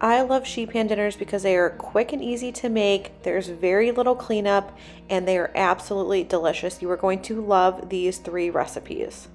I love sheet pan dinners because they are quick and easy to make. There's very little cleanup and they are absolutely delicious. You are going to love these 3 recipes.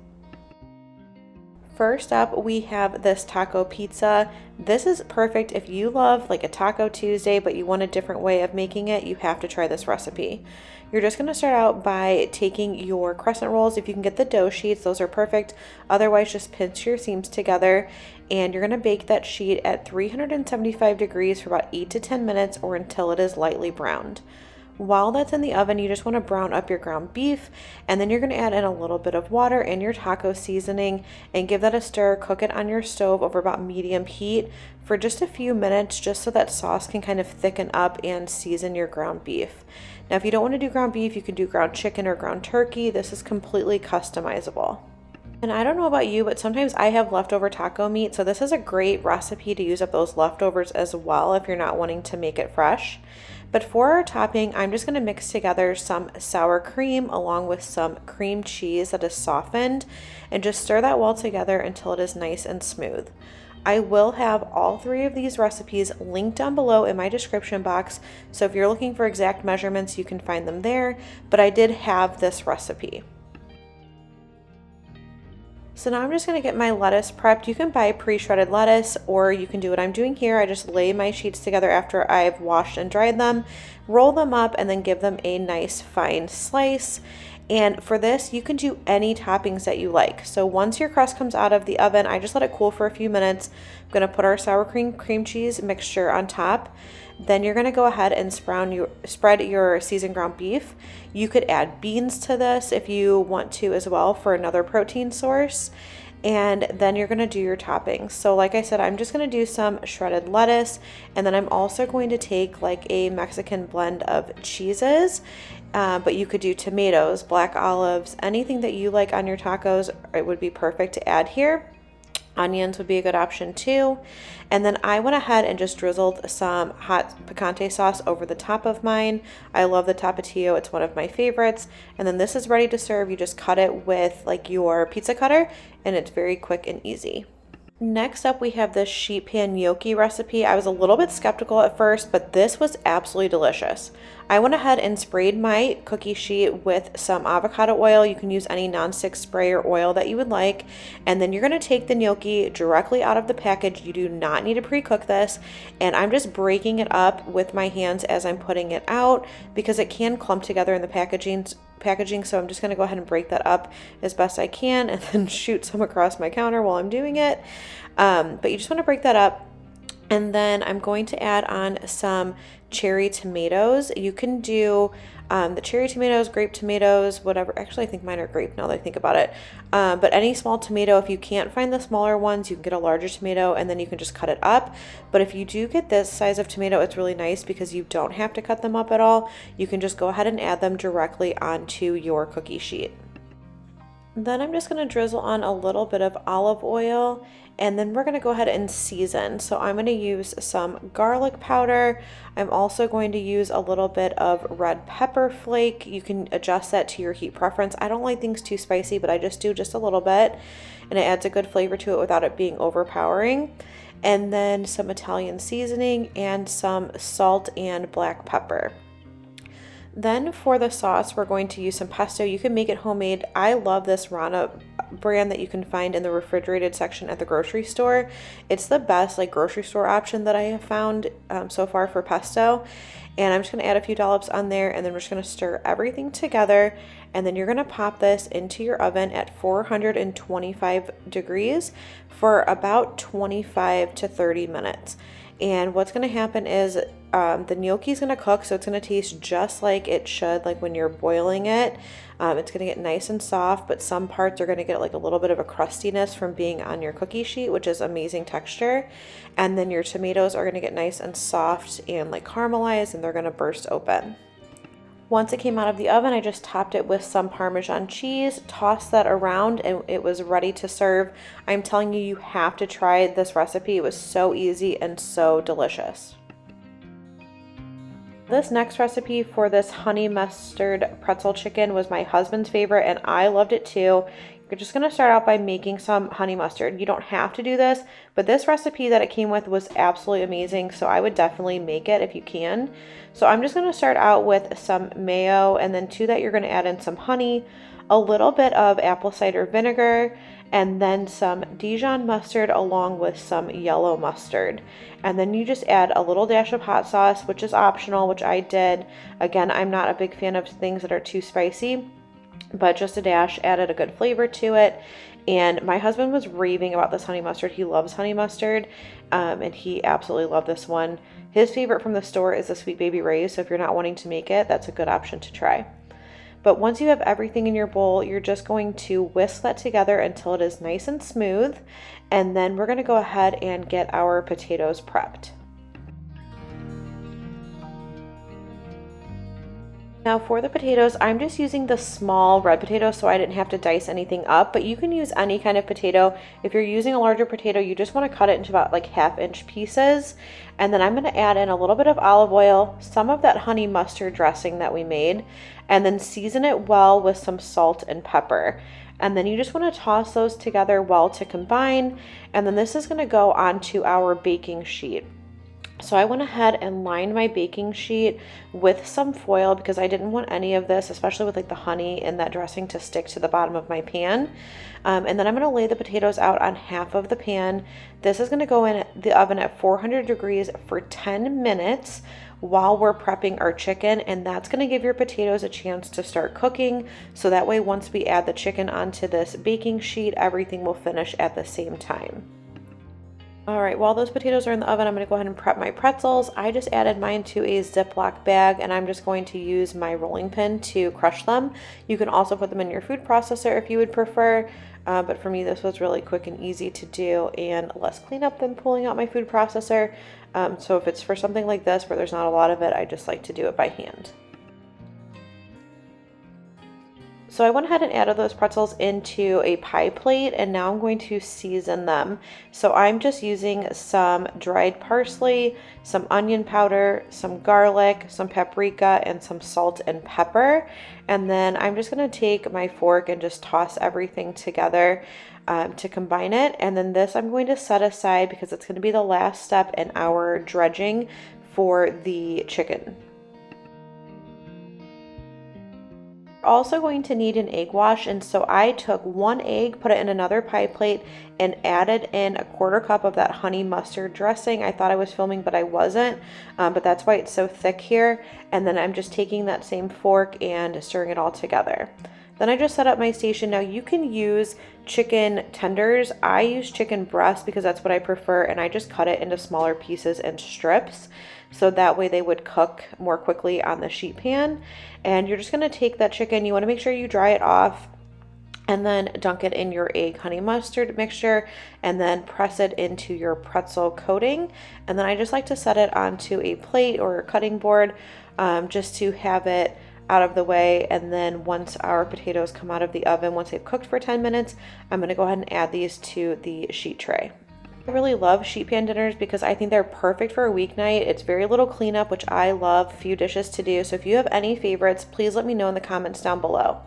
First up, we have this taco pizza. This is perfect if you love like a Taco Tuesday, but you want a different way of making it. You have to try this recipe. You're just going to start out by taking your crescent rolls. If you can get the dough sheets, those are perfect. Otherwise, just pinch your seams together and you're going to bake that sheet at 375 degrees for about 8 to 10 minutes or until it is lightly browned. While that's in the oven, you just want to brown up your ground beef, and then you're going to add in a little bit of water and your taco seasoning and give that a stir. Cook it on your stove over about medium heat for just a few minutes, just so that sauce can kind of thicken up and season your ground beef. Now, if you don't want to do ground beef, you can do ground chicken or ground turkey. This is completely customizable. And I don't know about you, but sometimes I have leftover taco meat, so this is a great recipe to use up those leftovers as well if you're not wanting to make it fresh. But for our topping, I'm just going to mix together some sour cream along with some cream cheese that is softened and just stir that well together until it is nice and smooth. I will have all 3 of these recipes linked down below in my description box, so if you're looking for exact measurements, you can find them there, but I did have this recipe. So now I'm just going to get my lettuce prepped. You can buy pre-shredded lettuce or you can do what I'm doing here. I just lay my sheets together after I've washed and dried them, roll them up, and then give them a nice fine slice. And for this, you can do any toppings that you like. So once your crust comes out of the oven, I just let it cool for a few minutes. I'm going to put our sour cream cheese mixture on top. Then you're going to go ahead and spread your seasoned ground beef. You could add beans to this if you want to as well for another protein source. And then you're going to do your toppings. So like I said, I'm just going to do some shredded lettuce, and then I'm also going to take like a Mexican blend of cheeses, but you could do tomatoes, black olives, anything that you like on your tacos. It would be perfect to add here. Onions would be a good option too. And then I went ahead and just drizzled some hot picante sauce over the top of mine. I love the Tapatio. It's one of my favorites. And then this is ready to serve. You just cut it with like your pizza cutter and it's very quick and easy. Next up, we have this sheet pan gnocchi recipe. I was a little bit skeptical at first, but this was absolutely delicious. I went ahead and sprayed my cookie sheet with some avocado oil. You can use any nonstick spray or oil that you would like. And then you're going to take the gnocchi directly out of the package. You do not need to pre-cook this. And I'm just breaking it up with my hands as I'm putting it out because it can clump together in the packaging, so I'm just going to go ahead and break that up as best I can and then shoot some across my counter while I'm doing it. But you just want to break that up. And then I'm going to add on some cherry tomatoes. You can do the cherry tomatoes, grape tomatoes, whatever. Actually, I think mine are grape now that I think about it. But any small tomato, if you can't find the smaller ones, you can get a larger tomato and then you can just cut it up. But if you do get this size of tomato, it's really nice because you don't have to cut them up at all. You can just go ahead and add them directly onto your cookie sheet. Then I'm just going to drizzle on a little bit of olive oil, and then we're going to go ahead and season. So I'm going to use some garlic powder. I'm also going to use a little bit of red pepper flake. You can adjust that to your heat preference. I don't like things too spicy, but I just do just a little bit, and it adds a good flavor to it without it being overpowering. And then some Italian seasoning and some salt and black pepper. Then for the sauce, we're going to use some pesto. You can make it homemade. I love this Rana brand that you can find in the refrigerated section at the grocery store. It's the best like grocery store option that I have found so far for pesto. And I'm just going to add a few dollops on there, and then we're just going to stir everything together. And then you're going to pop this into your oven at 425 degrees for about 25 to 30 minutes. And what's going to happen is the gnocchi is going to cook, so it's going to taste just like it should, like when you're boiling it. It's going to get nice and soft, but some parts are going to get like a little bit of a crustiness from being on your cookie sheet, which is amazing texture. And then your tomatoes are going to get nice and soft and like caramelized, and they're going to burst open. Once it came out of the oven, I just topped it with some Parmesan cheese, tossed that around, and it was ready to serve. I'm telling you, you have to try this recipe. It was so easy and so delicious. This next recipe for this honey mustard pretzel chicken was my husband's favorite, and I loved it too. We're just going to start out by making some honey mustard. You don't have to do this, but this recipe that it came with was absolutely amazing, so I would definitely make it if you can. So I'm just going to start out with some mayo, and then to that you're going to add in some honey, a little bit of apple cider vinegar, and then some Dijon mustard along with some yellow mustard. And then you just add a little dash of hot sauce, which is optional, which I did. Again, I'm not a big fan of things that are too spicy, but just a dash added a good flavor to it. And my husband was raving about this honey mustard. He loves honey mustard, and he absolutely loved this one. His favorite from the store is the Sweet Baby Ray's, so if you're not wanting to make it, that's a good option to try. But once you have everything in your bowl, you're just going to whisk that together until it is nice and smooth. And then we're going to go ahead and get our potatoes prepped. Now for the potatoes, I'm just using the small red potato so I didn't have to dice anything up, but you can use any kind of potato. If you're using a larger potato, you just want to cut it into about like 1/2-inch pieces. And then I'm going to add in a little bit of olive oil, some of that honey mustard dressing that we made, and then season it well with some salt and pepper. And then you just want to toss those together well to combine. And then this is going to go onto our baking sheet. So I went ahead and lined my baking sheet with some foil because I didn't want any of this, especially with like the honey and that dressing, to stick to the bottom of my pan. And then I'm going to lay the potatoes out on half of the pan. This is going to go in the oven at 400 degrees for 10 minutes while we're prepping our chicken, and that's going to give your potatoes a chance to start cooking. So that way, once we add the chicken onto this baking sheet, everything will finish at the same time. All right, while those potatoes are in the oven, I'm going to go ahead and prep my pretzels. I just added mine to a Ziploc bag, and I'm just going to use my rolling pin to crush them. You can also put them in your food processor if you would prefer, but for me, this was really quick and easy to do and less cleanup than pulling out my food processor. So if it's for something like this where there's not a lot of it, I just like to do it by hand. So I went ahead and added those pretzels into a pie plate, and now I'm going to season them. So I'm just using some dried parsley, some onion powder, some garlic, some paprika, and some salt and pepper. And then I'm just going to take my fork and just toss everything together to combine it. And then this I'm going to set aside because it's going to be the last step in our dredging for the chicken. Also going to need an egg wash, and so I took 1 egg, put it in another pie plate, and added in a 1/4 cup of that honey mustard dressing. I thought I was filming, but I wasn't, but that's why it's so thick here. And then I'm just taking that same fork and stirring it all together. Then I just set up my station. Now you can use chicken tenders. I use chicken breast because that's what I prefer, and I just cut it into smaller pieces and strips so that way they would cook more quickly on the sheet pan. And you're just going to take that chicken, you want to make sure you dry it off, and then dunk it in your egg honey mustard mixture, and then press it into your pretzel coating. And then I just like to set it onto a plate or a cutting board just to have it out of the way. And then once our potatoes come out of the oven, once they've cooked for 10 minutes, I'm going to go ahead and add these to the sheet tray. I really love sheet pan dinners because I think they're perfect for a weeknight. It's very little cleanup, which I love, few dishes to do. So if you have any favorites, please let me know in the comments down below.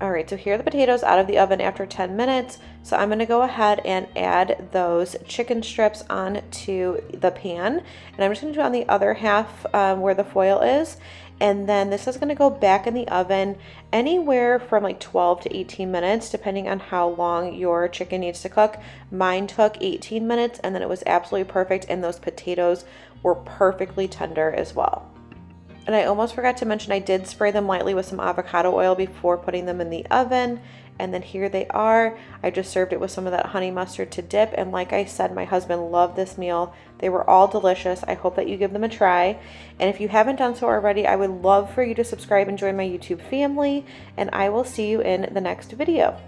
All right, so here are the potatoes out of the oven after 10 minutes. So I'm gonna go ahead and add those chicken strips onto the pan. And I'm just gonna do it on the other half where the foil is. And then this is gonna go back in the oven anywhere from like 12 to 18 minutes, depending on how long your chicken needs to cook. Mine took 18 minutes, and then it was absolutely perfect. And those potatoes were perfectly tender as well. And I almost forgot to mention, I did spray them lightly with some avocado oil before putting them in the oven. And then here they are. I just served it with some of that honey mustard to dip. And like I said, my husband loved this meal. They were all delicious. I hope that you give them a try. And if you haven't done so already, I would love for you to subscribe and join my YouTube family. And I will see you in the next video.